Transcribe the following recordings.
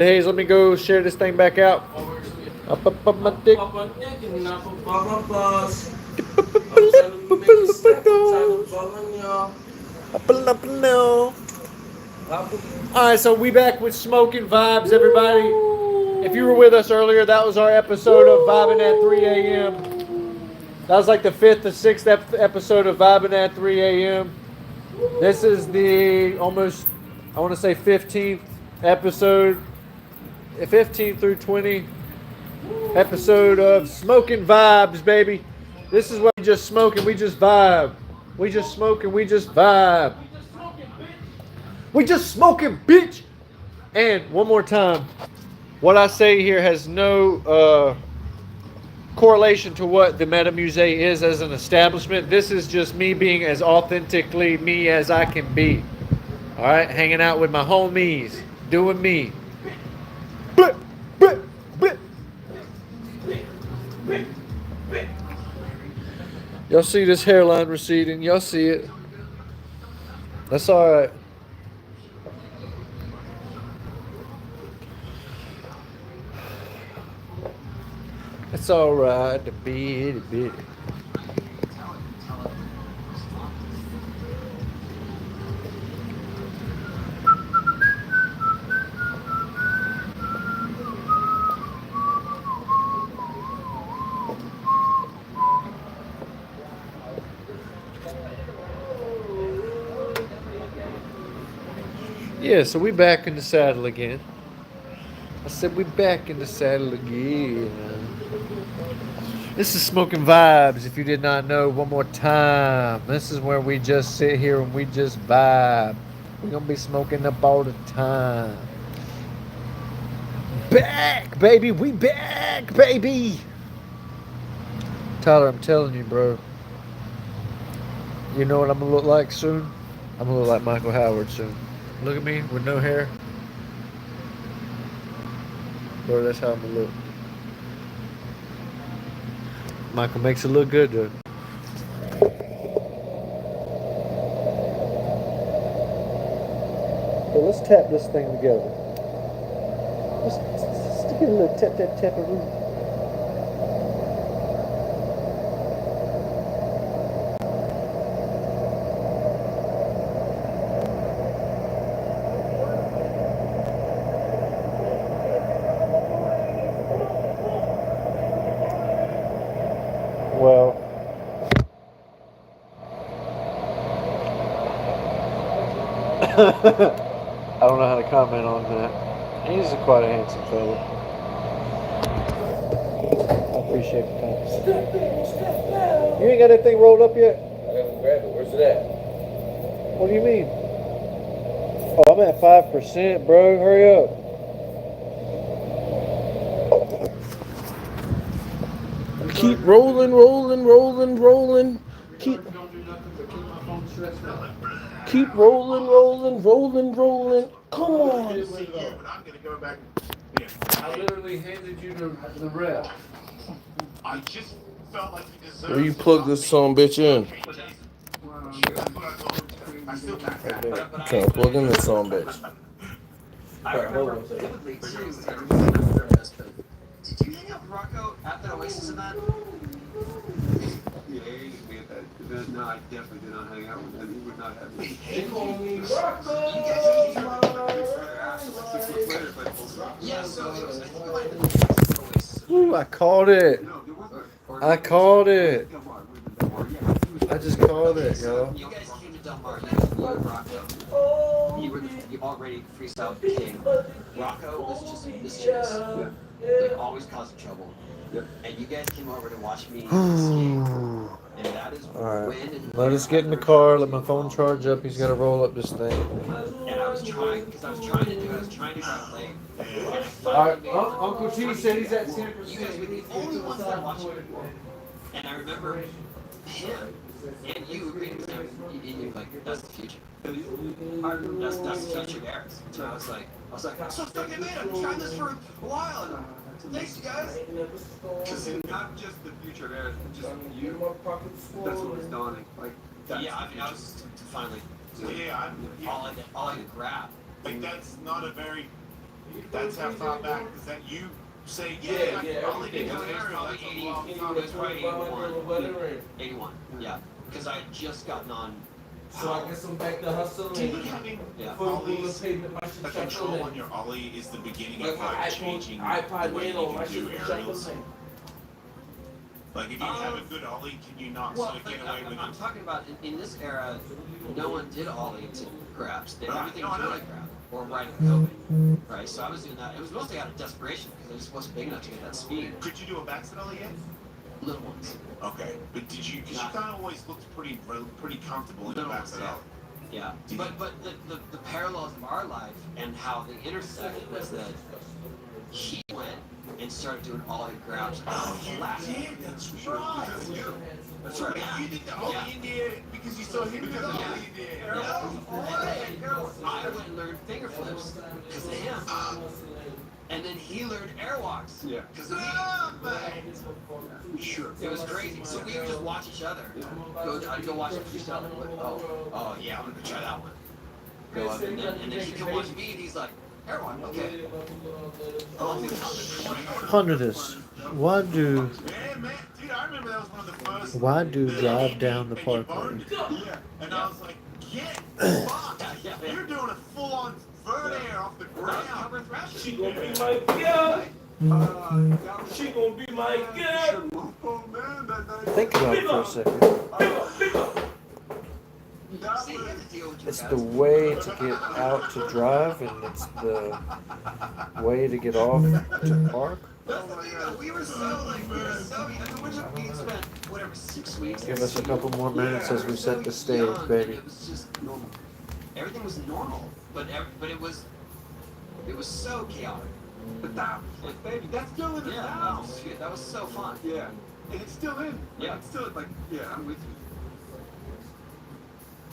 Hayes, let me go share this thing back out. Up my dick. Up no. Alright, so we back with Smoking Vibes, everybody. If you were with us earlier, that was our episode of Vibing at 3 a.m. That was like the 5th or 6th episode of Vibing at 3 a.m. This is the almost, I want to say 15th episode, 15 through 20 episode of Smoking Vibes, baby. This is what we just smoke and we just vibe. We just smoke and we just vibe. We just smoking, bitch. And one more time, what I say here has no correlation to what the Meta Musee is as an establishment. This is just me being as authentically me as I can be. All right, hanging out with my homies, doing me. Y'all see this hairline receding? Y'all see it? That's all right. It's all right to be itty bitty. Yeah, so we back in the saddle again. I said we back in the saddle again. This is Smoking Vibes, if you did not know. One more time. This is where we just sit here and we just vibe. We're going to be smoking up all the time. Back, baby. We back, baby. Tyler, I'm telling you, bro. You know what I'm going to look like soon? I'm going to look like Michael Howard soon. Look at me with no hair. Bro, that's how I'm going to look. Michael makes it look good, though. So let's tap this thing together. Let's give it a little tap, tap, tap, tap. Well, I don't know how to comment on that. He's quite a handsome fella. I appreciate the comments. You ain't got that thing rolled up yet? I haven't grabbed it. Where's it at? What do you mean? Oh, I'm at 5%, bro. Hurry up. Keep rolling, rolling, rolling, rolling. Keep rolling, rolling, rolling, rolling. Come on. I literally handed you the rep. I just felt like you deserved. Where you plug this son bitch in? I still got I'm trying to plug in this son bitch. I remember vividly too. Did you hang out with Rocco at that Oasis event? Yeah, we had that event. No, I definitely did not hang out with him. He would not have me. Yeah, so it was, I think it might have been Oasis. Ooh, I called it. I called it. I just called it, y'all. You guys came to Del Mar, you and Rocco. You were the already freestyle king. Rocco was just mischievous. Like always causing trouble. Yep. And you guys came over to watch me skate. And that is Alright. when and Let us get in the car. Let my phone charge up. He's got to roll up this thing. And I was trying, because I was trying to grab late. Alright, Uncle T said he's at 10%. You guys were the only ones that watched it. And I remember him and you agreeing with him. You like, that's the future. That's the future Garris. So I was like, I'm so fucking mad. I've been trying this for a while. And thanks, you guys. Because not just the future era, just you. That's what was dawning. Like, Yeah, I mean, I was to finally do Yeah, all I could grab. like that's not a very That's how far back is that you say, Yeah, I can probably everything. do It was aerial. probably That's a 80, long it time. was probably 81. 81. 81, yeah. Because I had just gotten on. So I guess I'm back to hustling. Do you think having Yeah. ollies, the the control on your ollie is the beginning of like changing the way you can do aerials? Like if you have a good ollie, can you not Well, sort of but get away with I'm it? talking about in this era, no one did ollie to grabs. Everything was really grab or right at COVID, right? So I was doing that. It was mostly out of desperation because I just wasn't big enough to get that speed. Could you do a backside ollie yet? Little ones. Okay, but did you? Because you kind of always looked pretty comfortable in the Little ones, backside ollie. yeah. But the parallels of our life and how they intersected was that he went and started doing ollie grabs. Oh, you did? That's right. That's right. You did the ollie in there because you saw him do the ollie in there. I went and learned finger flips because of him. And then he learned airwalks because of me. Sure. It was crazy. So we would just watch each other. I'd go watch him freestyle. Oh yeah, I'm gonna go try that one. Go up and then he'd come watch me and he's like, airwalk, okay. Ponder this. Why do Yeah, man, dude, I remember that was one of the first. Why do the drive ending down the and you parkway? burned it. Yeah, and I was like, get fucked. You're doing a full-on vert air off the ground. She gonna be my girl. She gonna be my girl. Oh man, that night. think about it for a second? It's the way to get out to drive, and it's the way to get off to park. That's the thing, though. We were so we spent whatever 6 weeks. Give us a couple more minutes as we set the stage, baby. It was just normal. Everything was normal, but it was so chaotic. But that, like, baby, that's still in the Yeah, now. that was so fun. Yeah, and it's still in. Like, Yeah. it's still like, yeah, I'm with you.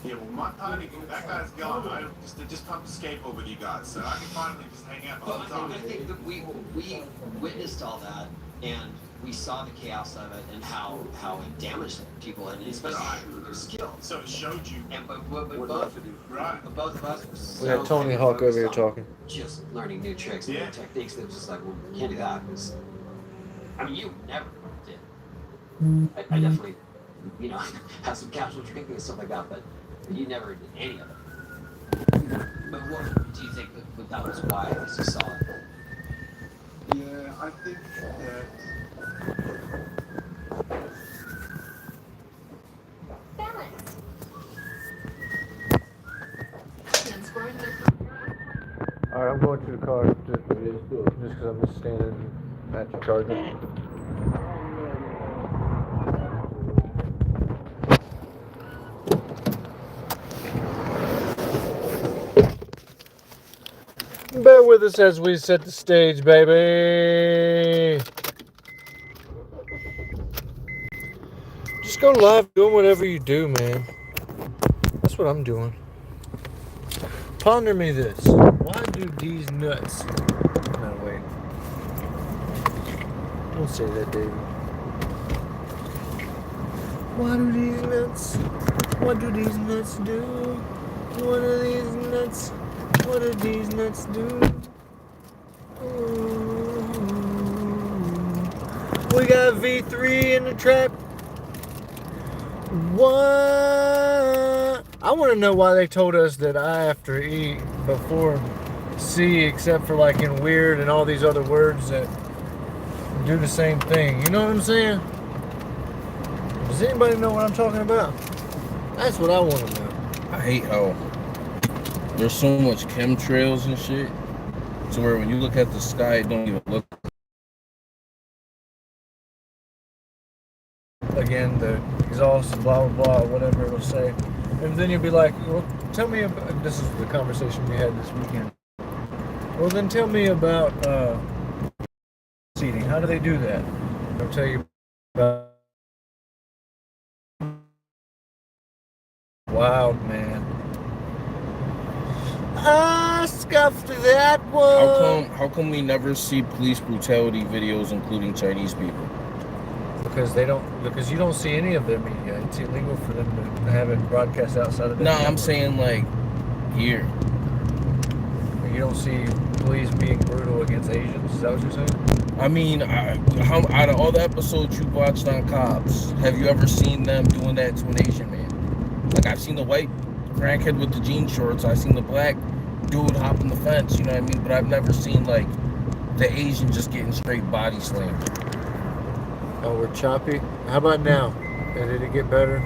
Yeah, well, my party, that guy's gone. I just pumped a skateboard with you guys, so I can finally just hang out all the Well, time. I think that we witnessed all that, and we saw the chaos of it and how it damaged people, and especially their skills. So it showed you, And but What both to do. right? both of us were so We got Tony heavy Hawk over here focused on talking. just learning new tricks and Yeah. new techniques. That was just like, well, we can't do that because I mean, you never did. I definitely, have some casual drinking and stuff like that, but you never did any of it. But what do you think that was why? Because you saw it. Yeah, I think that. Alright, I'm going to the car just because I'm just standing at the charger. Bear with us as we set the stage, baby. Just go live doing whatever you do, man. That's what I'm doing. Ponder me this. Why do these nuts... No, wait. Don't say that, David. Why do these nuts... What do these nuts do? What are these nuts... What do these nuts do? Ooh. We got V3 in the trap. What? I want to know why they told us that I have to eat before C, except for like in weird and all these other words that do the same thing. You know what I'm saying? Does anybody know what I'm talking about? That's what I want to know. I hate how there's so much chemtrails and shit, to where when you look at the sky, it don't even look. Again, the exhaust, blah, blah, blah, whatever it'll say. And then you'll be like, well, tell me about, this is the conversation we had this weekend. Well, then tell me about seating. How do they do that? I'll tell you about wild, man. I scuffed that one. How come we never see police brutality videos including Chinese people? Because you don't see any of their media. It's illegal for them to have it broadcast outside of their No, network. I'm saying like here. You don't see intentionally is being brutal against Asians. Is that what you're saying? I mean, how out of all the episodes you watched on Cops, have you ever seen them doing that to an Asian man? Like, I've seen the white crackhead with the jean shorts. I've seen the black dude hopping the fence, you know what I mean? But I've never seen, like, the Asian just getting straight body slammed. Oh, we're choppy. How about now? Did it get better?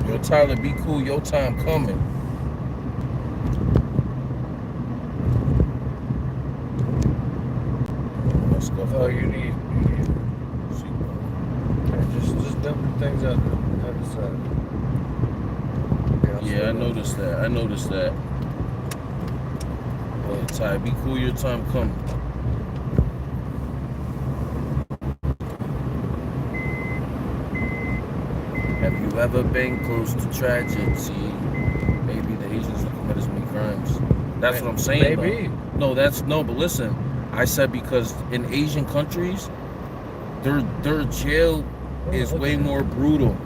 Yo, Tyler, be cool. Your time coming. Let's go. Oh, you need just dumping things out the side. Yeah, I noticed that. Yeah, Ty, be cool. Your time coming. Have you ever been close to tragedy? Maybe the Asians will commit as many crimes. That's what I'm saying. Maybe. Though. No, but listen. I said because in Asian countries, their jail is way more brutal.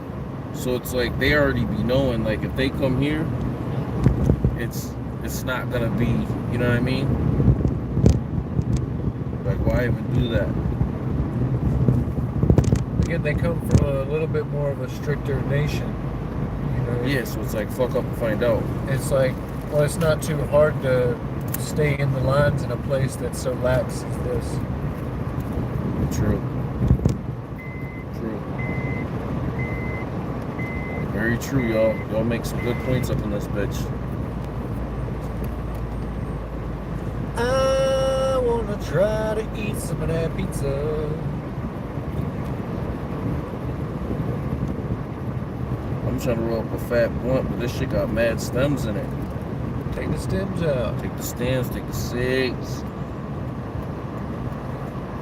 So it's like they already be knowing, like, if they come here, it's not gonna be, you know what I mean? Like, why even do that? Again, they come from a little bit more of a stricter nation. You know? Yeah, so it's like fuck up and find out. It's like, well, it's not too hard to stay in the lines in a place that's so lax as this. True. Very true, y'all. Y'all make some good points up in this bitch. I wanna try to eat some of that pizza. I'm trying to roll up a fat blunt, but this shit got mad stems in it. Take the stems out. Take the stems, take the cigs.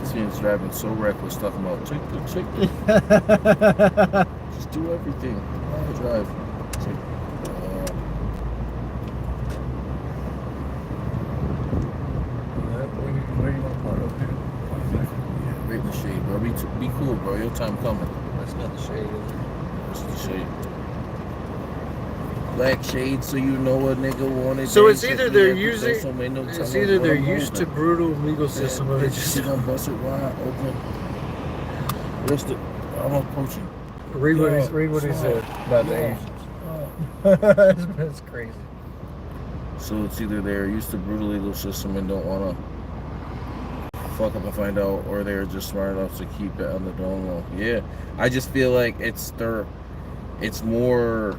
This man's driving so reckless, talking about take the just do everything. Drive. Where do you want to park up here? Yeah, right in the shade, bro. Be cool, bro. Your time coming. That's not the shade, is it? What's the shade? Black shade, so you know a nigga wanted. So it's either they're using, it's either they're used to brutal legal system, or they just gonna bust it wide open. What's the? I'm approaching. read what he said about the Asians. That's crazy. So it's either they're used to brutal legal system and don't wanna fuck up and find out, or they're just smart enough to keep it on the down low. Yeah, I just feel like it's more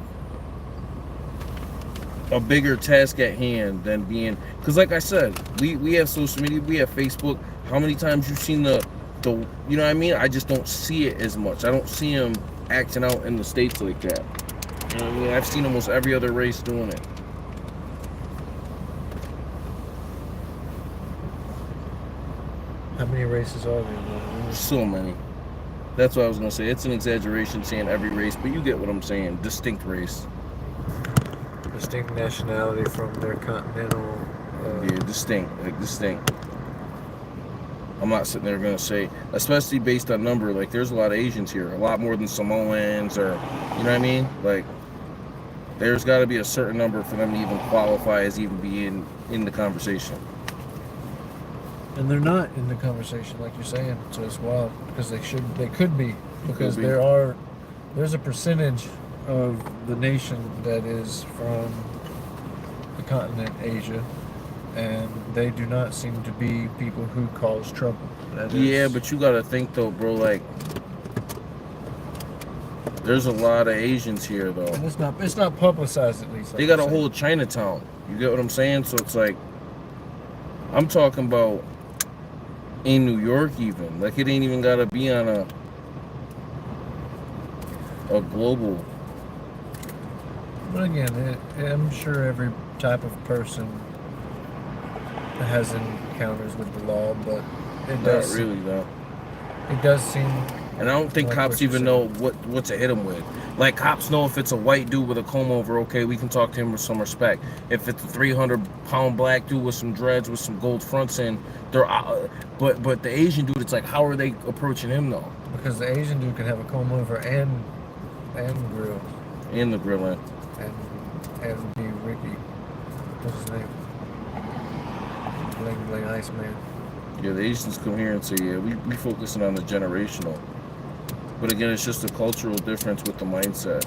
a bigger task at hand than being, because like I said, we have social media, we have Facebook. How many times you've seen the you know what I mean? I just don't see it as much. I don't see them acting out in the States like that. You know what I mean? I've seen almost every other race doing it. How many races are there? So many. That's what I was gonna say. It's an exaggeration saying every race, but you get what I'm saying. Distinct race. Distinct nationality from their continental. Yeah, distinct. I'm not sitting there gonna say, especially based on number, like there's a lot of Asians here, a lot more than Samoans, or you know what I mean? Like there's got to be a certain number for them to even qualify as even being in the conversation. And they're not in the conversation, like you're saying, so it's wild because they could be, because there's a percentage of the nation that is from the continent Asia, and they do not seem to be people who cause trouble. Yeah, but you gotta think though, bro, like there's a lot of Asians here though. And it's not publicized, at least. They got a whole Chinatown. You get what I'm saying? So it's like, I'm talking about in New York even. Like it ain't even gotta be on a global. But again, I'm sure every type of person has encounters with the law, but it does. Not really though. It does seem. And I don't think cops even know what to hit him with. Like cops know if it's a white dude with a comb over, okay, we can talk to him with some respect. If it's a 300-pound black dude with some dreads with some gold fronts in, they're but the Asian dude, it's like, how are they approaching him though? Because the Asian dude can have a comb over and grill. In the grilling. And be Ricky. What's his name? bling bling ice man. Yeah, the Asians come here and say, yeah, we focusing on the generational. But again, it's just a cultural difference with the mindset.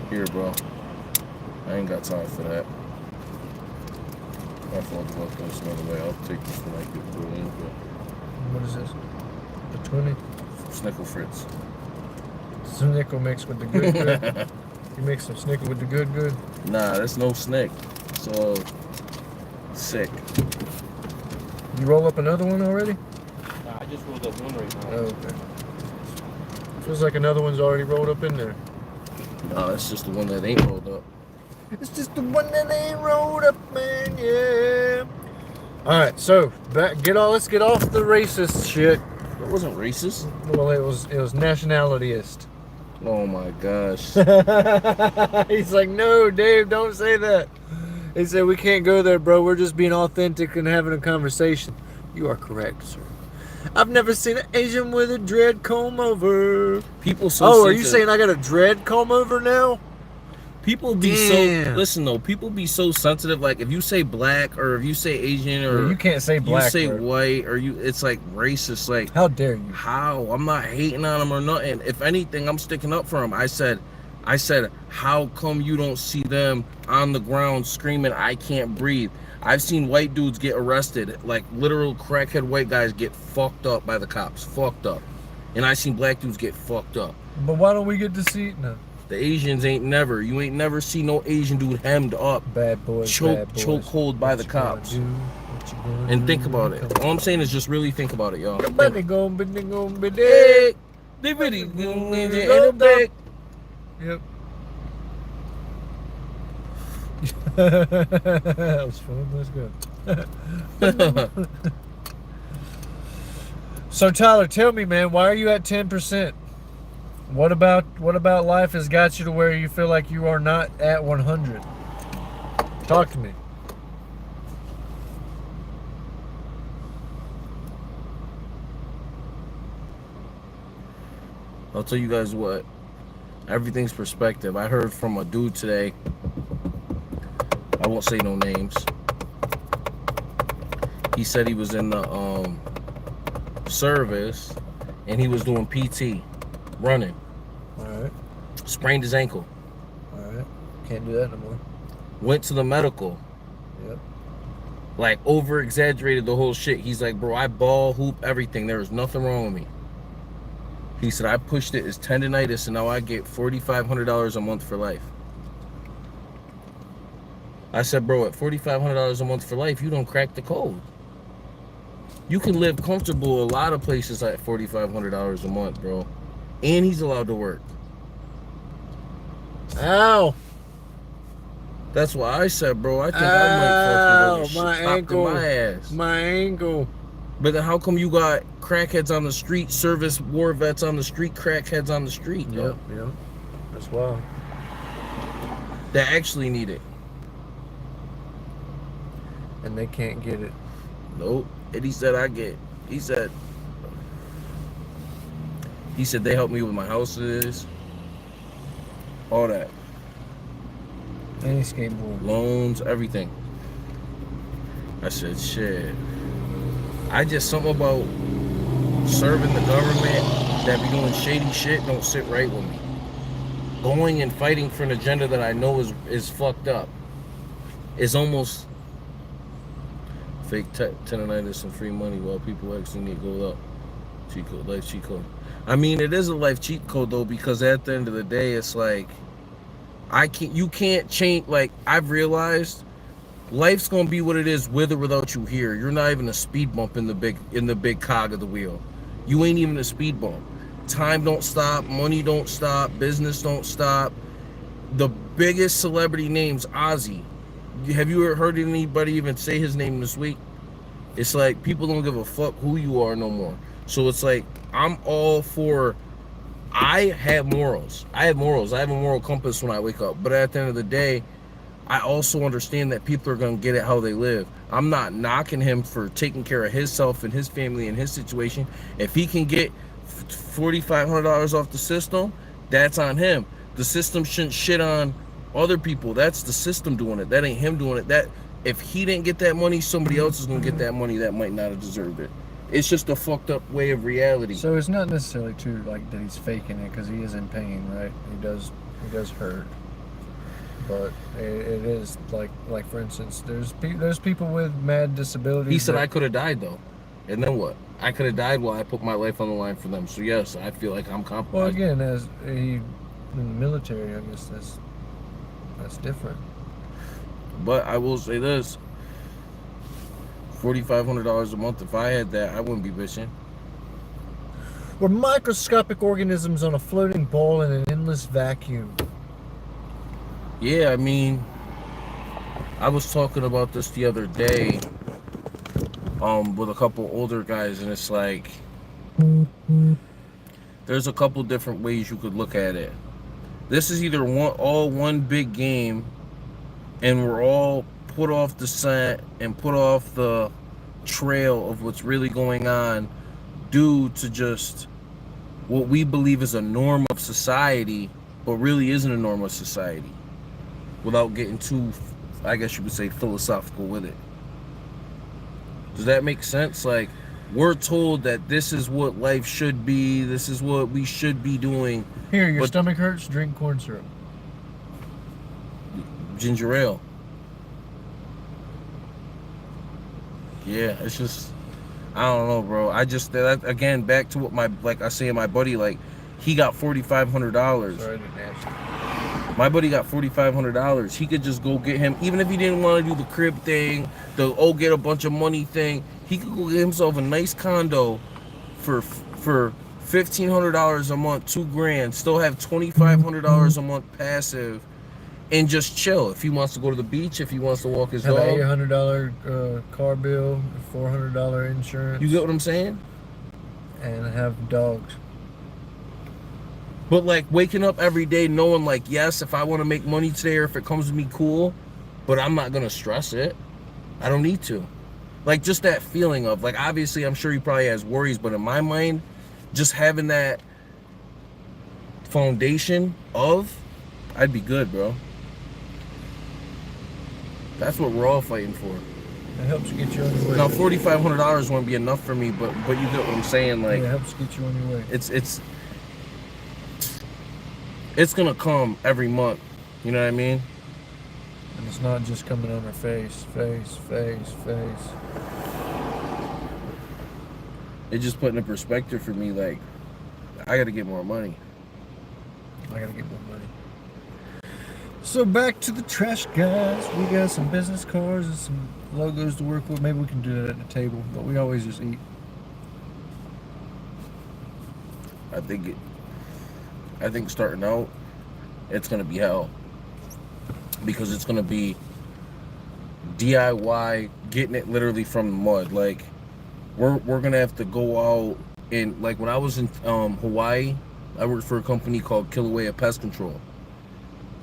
Here, bro. I ain't got time for that. My fault about this another way. I'll take this when I get through in. What is this? The 20? Snickle Fritz. Snickle mixed with the good good. You mix some snickle with the good good? Nah, that's no snick. So sick. You roll up another one already? Nah, I just rolled up one right now. Oh, okay. Feels like another one's already rolled up in there. No, that's just the one that ain't rolled up. It's just the one that ain't rolled up, man, yeah. Alright, so let's get off the racist shit. It wasn't racist. Well, it was nationalityist. Oh my gosh. He's like, no, Dave, don't say that. He said, we can't go there, bro. We're just being authentic and having a conversation. You are correct, sir. I've never seen an Asian with a dread comb over. People so Oh, are you sensitive. saying I got a dread comb over now? People be Damn. so listen though. People be so sensitive. Like if you say black or if you say Asian or Yeah, you can't say black. you say bro. white or you, it's like racist. Like How dare you? how? I'm not hating on them or nothing. If anything, I'm sticking up for them. I said, how come you don't see them on the ground screaming, I can't breathe? I've seen white dudes get arrested, like literal crackhead white guys get fucked up by the cops, fucked up. And I seen black dudes get fucked up. But why don't we get to see it now? The Asians you ain't never see no Asian dude hemmed up, Bad boys, choke bad boys. hold by the cops. And think about it. All I'm saying is just really think about it, y'all. Nobody gonna be there. Hey, they really in the back. Yep. That was fun. Let's go. So Tyler, tell me, man, why are you at 10%? What about life has got you to where you feel like you are not at 100? Talk to me. I'll tell you guys what. Everything's perspective. I heard from a dude today. I won't say no names. He said he was in the service and he was doing PT, running. All right. Sprained his ankle. All right. Can't do that no more. Went to the medical. Yep. Like over exaggerated the whole shit. He's like, bro, I ball hoop everything. There was nothing wrong with me. He said, I pushed it as tendonitis and now I get $4,500 a month for life. I said, bro, at $4,500 a month for life, you don't crack the code. You can live comfortable a lot of places at $4,500 a month, bro. And he's allowed to work. Ow. That's why I said, bro, I think I might fucking go my get ankle. my ass. My ankle. But then how come you got crackheads on the street, service war vets on the street, crackheads on the street, yo? Yep. That's wild. That actually need it. And they can't get it. Nope. And he said he said they helped me with my houses, all that. Any skateboard. Loans, everything. I said, shit. I just, something about serving the government that be doing shady shit don't sit right with me. Going and fighting for an agenda that I know is fucked up. It's almost fake tendonitis and free money while people actually need to go up. Cheat code, life cheat code. I mean, it is a life cheat code though, because at the end of the day, it's like, you can't change. Like, I've realized life's gonna be what it is with or without you here. You're not even a speed bump in the big cog of the wheel. You ain't even a speed bump. Time don't stop, money don't stop, business don't stop. The biggest celebrity names, Ozzy. Have you ever heard anybody even say his name this week? It's like people don't give a fuck who you are no more. So it's like, I'm all for, I have morals. I have morals. I have a moral compass when I wake up. But at the end of the day, I also understand that people are going to get it how they live. I'm not knocking him for taking care of himself and his family and his situation. If he can get $4,500 off the system, that's on him. The system shouldn't shit on other people. That's the system doing it. That ain't him doing it. That if he didn't get that money, somebody else is gonna get that money that might not have deserved it. It's just a fucked up way of reality. So it's not necessarily true like that he's faking it, because he is in pain, right? He does hurt, but it is like for instance, there's people with mad disabilities. He said I could have died though, and then what? I could have died while I put my life on the line for them. So yes, I feel like I'm compromised. Well, again, as he in the military, I guess that's different. But I will say this: $4,500 a month. If I had that, I wouldn't be bitching. We're microscopic organisms on a floating ball in an endless vacuum. Yeah, I mean, I was talking about this the other day, with a couple older guys, and it's like, there's a couple different ways you could look at it. This is either all one big game, and we're all put off the scent and put off the trail of what's really going on due to just what we believe is a norm of society, but really isn't a norm of society, without getting too, I guess you would say, philosophical with it. Does that make sense? Like, we're told that this is what life should be, this is what we should be doing. Here, your stomach hurts, drink corn syrup. Ginger ale. Yeah, it's just, I don't know, bro. I just, again, back to what like I say, my buddy, like, he got $4,500. Sorry, I didn't ask. My buddy got $4,500. He could just go get him, even if he didn't want to do the crib thing, the get a bunch of money thing, he could go get himself a nice condo for $1,500 a month, $2,000, still have $2,500 a month passive, and just chill. If he wants to go to the beach, if he wants to walk his dog. Have an $800 car bill, $400 insurance. You get what I'm saying? And have dogs. But like waking up every day knowing like, yes, if I want to make money today or if it comes to me, cool, but I'm not going to stress it. I don't need to. Like just that feeling of like, obviously I'm sure he probably has worries, but in my mind, just having that foundation of, I'd be good, bro. That's what we're all fighting for. It helps get you on your way. Now $4,500 won't be enough for me, but you get what I'm saying. Like, it helps get you on your way. It's gonna come every month. You know what I mean? And it's not just coming on our face. It just put in perspective for me, like, I gotta get more money. I gotta get more money. So back to the trash, guys. We got some business cards and some logos to work with. Maybe we can do that at the table, but we always just eat. I think starting out, it's gonna be hell, because it's gonna be DIY, getting it literally from the mud. Like we're gonna have to go out and, like, when I was in Hawaii, I worked for a company called Kilauea Pest Control,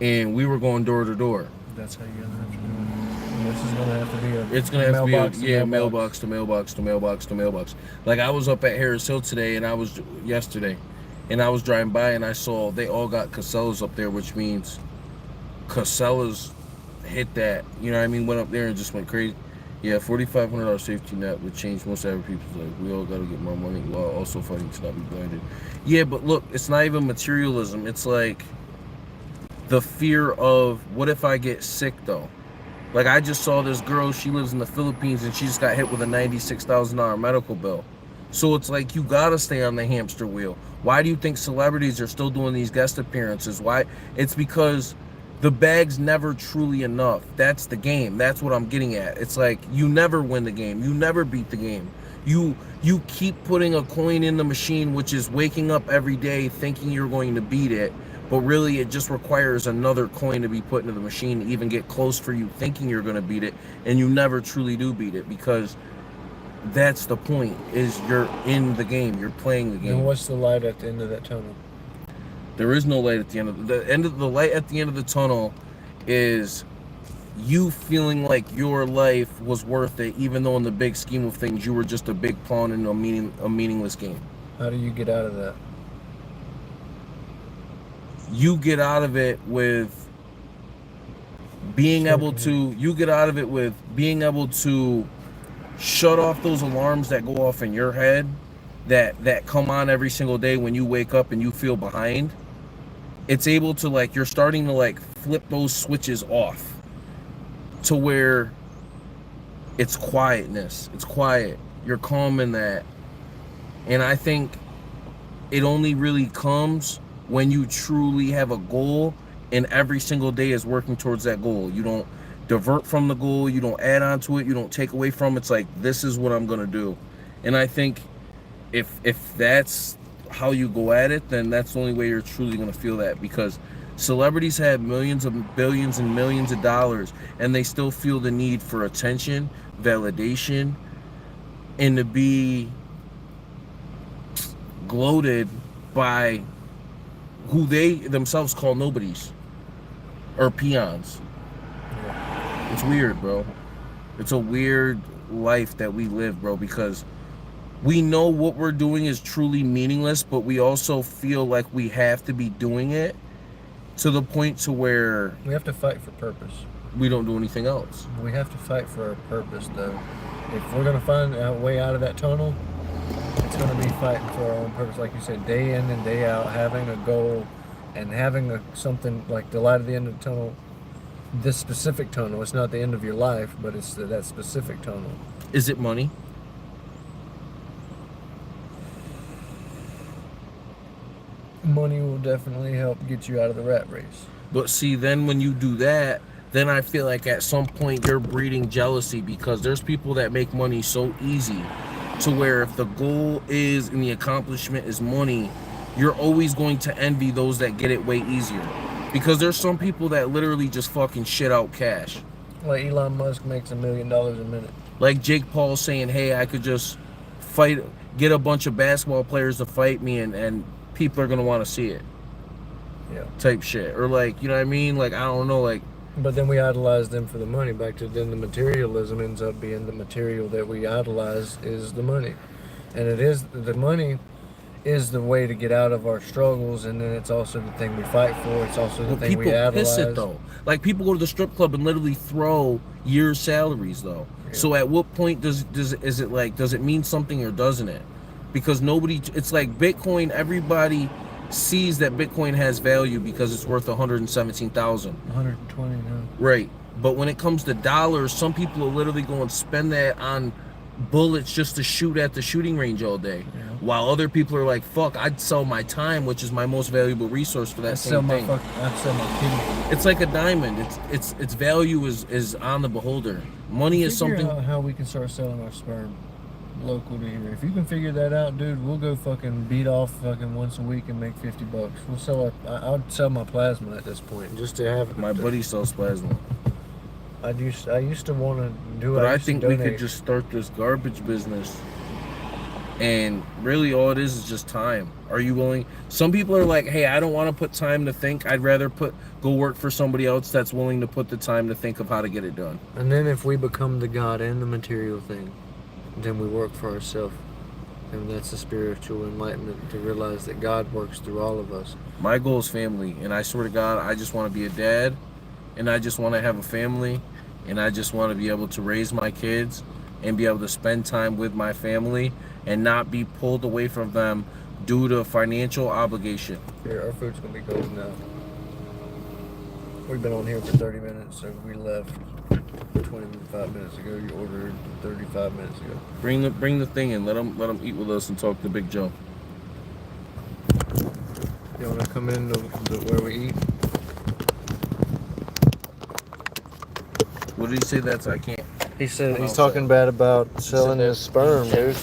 and we were going door to door. That's how you're gonna have to do it. And this is gonna have to be a. It's gonna have to be mailbox to mailbox to mailbox to mailbox. Like I was up at Harris Hill today, and I was yesterday. And I was driving by and I saw they all got Casellas up there, which means Casellas hit that. You know what I mean? Went up there and just went crazy. Yeah, $4,500 safety net would change most average people's life. We all got to get more money while also fighting to not be blinded. Yeah, but look, it's not even materialism. It's like the fear of, what if I get sick though? Like I just saw this girl, she lives in the Philippines, and she just got hit with a $96,000 medical bill. So it's like, you gotta stay on the hamster wheel. Why do you think celebrities are still doing these guest appearances? Why? It's because the bag's never truly enough. That's the game. That's what I'm getting at. It's like, you never win the game. You never beat the game. You keep putting a coin in the machine, which is waking up every day thinking you're going to beat it, but really it just requires another coin to be put into the machine to even get close for you thinking you're going to beat it, and you never truly do beat it, because that's the point, is you're in the game, you're playing the game. And what's the light at the end of that tunnel? There is no light at the end of the light at the end of the tunnel is you feeling like your life was worth it, even though in the big scheme of things you were just a big pawn in a meaningless game. How do you get out of that? You get out of it with being able to, you get out of it with being able to shut off those alarms that go off in your head that come on every single day when you wake up and you feel behind. It's able to, like, you're starting to like flip those switches off to where it's quietness. It's quiet. You're calm in that. And I think it only really comes when you truly have a goal and every single day is working towards that goal. You don't divert from the goal. You don't add on to it. You don't take away from it. It's like, this is what I'm going to do. And I think if that's how you go at it, then that's the only way you're truly going to feel that, because celebrities have millions of billions and millions of dollars and they still feel the need for attention, validation, and to be gloated by who they themselves call nobodies or peons. It's weird, bro. It's a weird life that we live, bro, because we know what we're doing is truly meaningless, but we also feel like we have to be doing it to the point to where We have to fight for purpose. we don't do anything else. We have to fight for our purpose, though. If we're going to find a way out of that tunnel, it's going to be fighting for our own purpose. Like you said, day in and day out, having a goal and having something like the light at the end of the tunnel. This specific tunnel, it's not the end of your life, but it's that specific tunnel. Is it money? Money will definitely help get you out of the rat race. But see, then when you do that, then I feel like at some point you're breeding jealousy, because there's people that make money so easy to where if the goal is and the accomplishment is money, you're always going to envy those that get it way easier. Because there's some people that literally just fucking shit out cash. Like Elon Musk makes $1 million a minute. Like Jake Paul saying, hey, I could just fight, get a bunch of basketball players to fight me and people are going to want to see it. Yeah. Type shit. Or like, you know what I mean? Like, I don't know, like. But then we idolize them for the money. Back to then the materialism ends up being the material that we idolize is the money. And it is, the money is the way to get out of our struggles, and then it's also the thing we fight for. It's also the thing we idolize. People piss it though. Like people go to the strip club and literally throw year's salaries though. Yeah. So at what point does it mean something or doesn't it? Because nobody, it's like Bitcoin, everybody sees that Bitcoin has value because it's worth 117,000. 120 now. Right. But when it comes to dollars, some people are literally going to spend that on bullets just to shoot at the shooting range all day. Yeah. While other people are like, fuck, I'd sell my time, which is my most valuable resource for that same thing. I'd sell my kidney. It's like a diamond. Its value is on the beholder. Money is something. Figure out how we can start selling our sperm local to here. If you can figure that out, dude, we'll go fucking beat off fucking once a week and make $50. We'll sell I'd sell my plasma at this point just to have it. My buddy sells plasma. I used to want to do it. But I think we could just start this garbage business. And really all it is just time. Are you willing? Some people are like, hey, I don't want to put time to think. I'd rather go work for somebody else that's willing to put the time to think of how to get it done. And then if we become the God and the material thing, then we work for ourselves. And that's the spiritual enlightenment, to realize that God works through all of us. My goal is family. And I swear to God, I just want to be a dad. And I just want to have a family. And I just want to be able to raise my kids and be able to spend time with my family and not be pulled away from them due to financial obligation. Here, our food's going to be cold now. We've been on here for 30 minutes, so we left 25 minutes ago. You ordered 35 minutes ago. Bring the thing in. Let them eat with us and talk to Big Joe. You want to come in where we eat? What did he say? I can't. He said he's talking bad about selling his sperm, dude.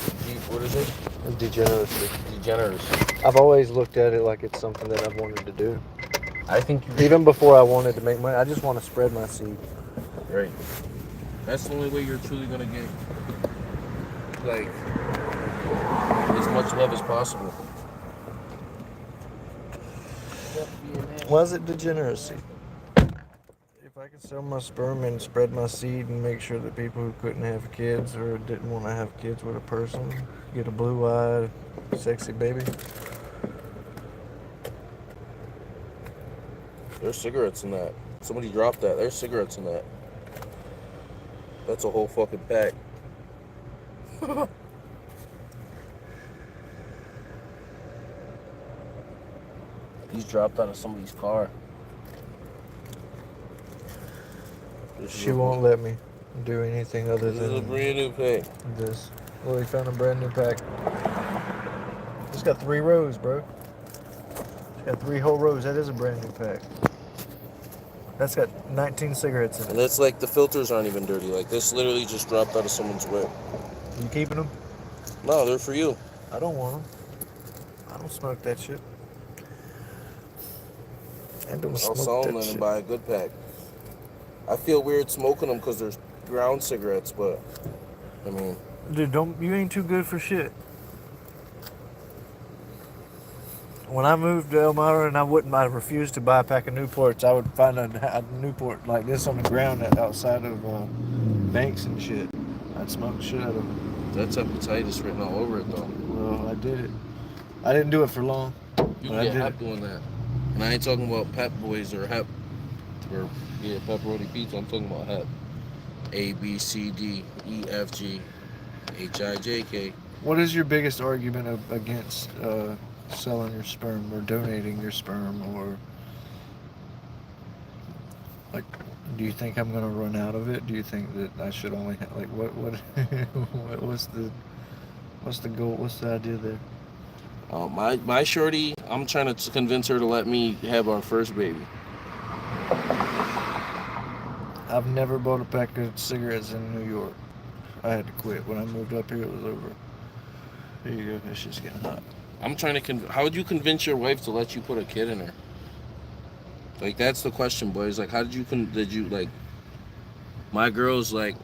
What is it? Degeneracy. Degeneracy. I've always looked at it like it's something that I've wanted to do. I think even before I wanted to make money, I just want to spread my seed. Right. That's the only way you're truly gonna get like as much love as possible. Why is it degeneracy? If I could sell my sperm and spread my seed and make sure that people who couldn't have kids or didn't want to have kids with a person get a blue-eyed, sexy baby. There's cigarettes in that. Somebody dropped that. There's cigarettes in that. That's a whole fucking pack. These dropped out of somebody's car. She won't let me do anything other This is a than brand new pack. this. Well, we found a brand new pack. It's got 3 rows, bro. It's got 3 whole rows. That is a brand new pack. That's got 19 cigarettes in it. And it's like the filters aren't even dirty. Like this literally just dropped out of someone's whip. You keeping them? No, they're for you. I don't want them. I don't smoke that shit. I don't I'll smoke sell them that then shit. and buy a good pack. I feel weird smoking them because they're ground cigarettes, but I mean, Dude, you ain't too good for shit. When I moved to Elmira and I refused to buy a pack of Newports, I would find a Newport like this on the ground outside of banks and shit. I'd smoke the shit out of it. that's hepatitis written all over it though. Well, I did it. I didn't do it for long. You but can I get did hep it. doing that. And I ain't talking about Pep Boys or hep or pepperoni pizza. I'm talking about hep. A B C D E F G H I J K. What is your biggest argument against selling your sperm or donating your sperm, or like, do you think I'm gonna run out of it? Do you think that I should only have, like, what what's the goal? What's the idea there? My shorty, I'm trying to convince her to let me have our first baby. I've never bought a pack of cigarettes in New York. I had to quit. When I moved up here, it was over. There you go. It's just getting hot. I'm trying to how would you convince your wife to let you put a kid in her? Like, that's the question, boys. Like, how did you like, my girl's like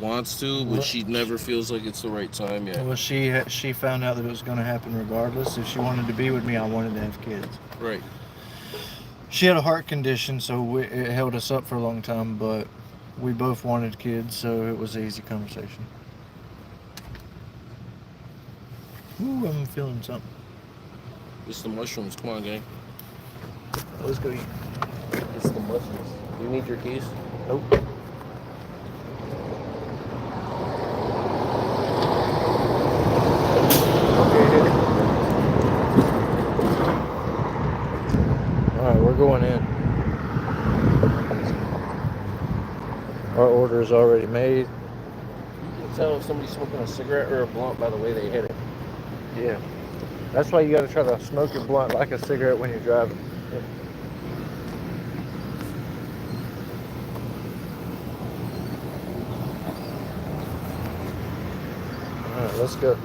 wants to, but she never feels like it's the right time yet. Well, she found out that it was going to happen regardless. If she wanted to be with me, I wanted to have kids. Right. She had a heart condition, so it held us up for a long time, but we both wanted kids, so it was an easy conversation. Ooh, I'm feeling something. It's the mushrooms. Come on, gang. Let's go eat. It's the mushrooms. You need your keys? Nope. Alright, we're going in. Our order is already made. You can tell if somebody's smoking a cigarette or a blunt by the way they hit it. Yeah. That's why you gotta try to smoke your blunt like a cigarette when you're driving. Yeah. Alright, let's go.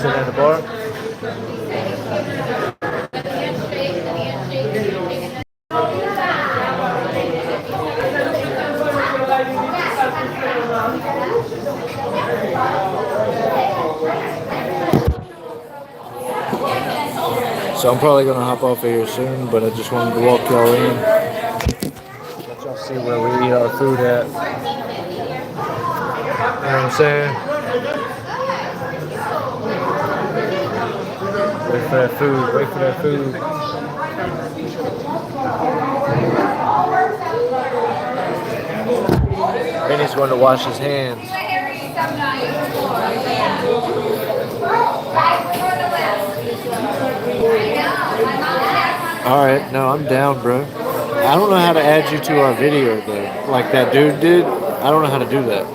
Sit in the bar. So I'm probably gonna hop off of here soon, but I just wanted to walk y'all in, let y'all see where we eat our food at. You know what I'm saying? Wait for that food, wait for that food. Benny's going to wash his hands. Alright, no, I'm down, bro. I don't know how to add you to our video, though. Like that dude did. I don't know how to do that.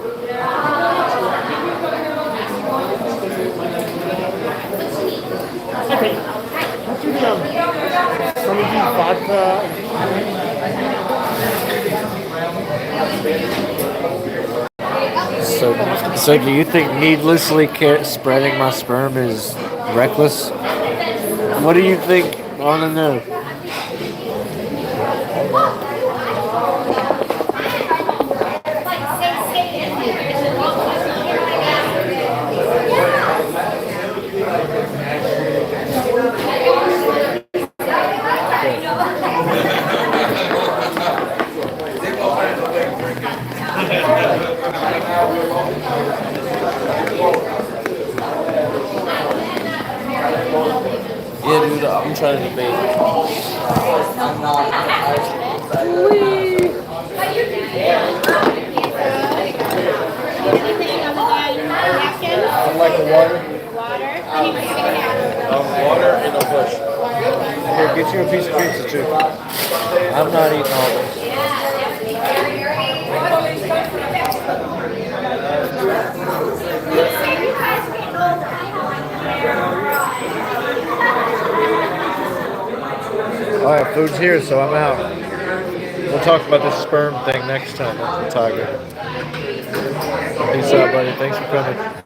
Okay. Let's do some vodka. So do you think needlessly spreading my sperm is reckless? What do you think? I want to know. I'm trying to be. I'd like a water. Water and a bush. Here, get you a piece of pizza too. I'm not eating all this. All right, food's here, so I'm out. We'll talk about this sperm thing next time. That's the tiger. Peace out, buddy. Thanks for coming.